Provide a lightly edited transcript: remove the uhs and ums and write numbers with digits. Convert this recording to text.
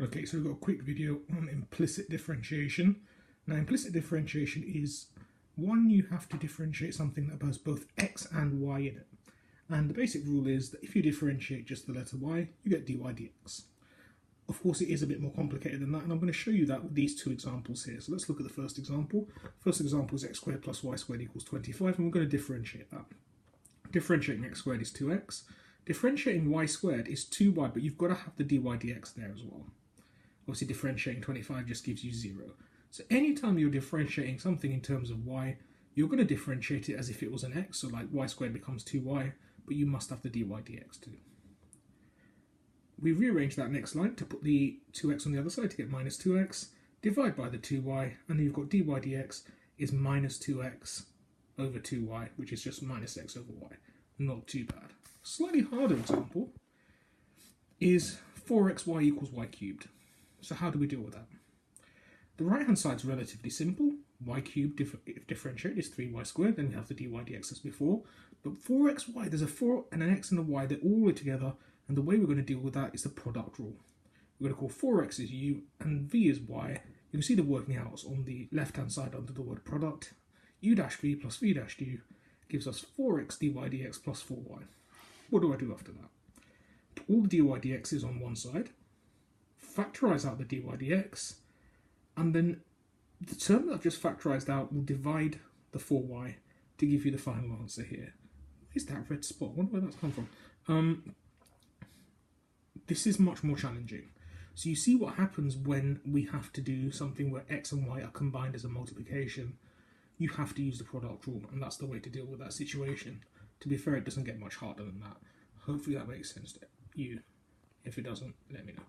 Okay, so we've got a quick video on implicit differentiation. Now, implicit differentiation is one, you have to differentiate something that has both x and y in it. And the basic rule is that if you differentiate just the letter y, you get dy dx. Of course, it is a bit more complicated than that, and I'm going to show you that with these two examples here. So let's look at the first example. First example is x squared plus y squared equals 25, and we're going to differentiate that. Differentiating x squared is 2x. Differentiating y squared is 2y, but you've got to have the dy dx there as well. Obviously, differentiating 25 just gives you 0. So anytime you're differentiating something in terms of y, you're going to differentiate it as if it was an x, so like y squared becomes 2y, but you must have the dy dx too. We rearrange that next line to put the 2x on the other side to get minus 2x, divide by the 2y, and then you've got dy dx is minus 2x over 2y, which is just minus x over y. Not too bad. Slightly harder example is 4xy equals y cubed. So how do we deal with that? The right hand side is relatively simple. Y cubed, if differentiate, is 3y squared, then we have the dy dx as before. But 4xy, there's a 4 and an x and a y, they're all together, and the way we're going to deal with that is the product rule. We're going to call 4x is u and v is y. You can see the working outs on the left hand side under the word product. U dash v plus v dash u gives us 4x dy dx plus 4y. What do I do after that? Put all the dy dx's on one side, factorise out the dy dx, and then the term that I've just factorised out will divide the 4y to give you the final answer here. Where's that red spot? I wonder where that's come from. This is much more challenging. So you see what happens when we have to do something where x and y are combined as a multiplication. You have to use the product rule, and that's the way to deal with that situation. To be fair, it doesn't get much harder than that. Hopefully that makes sense to you. If it doesn't, let me know.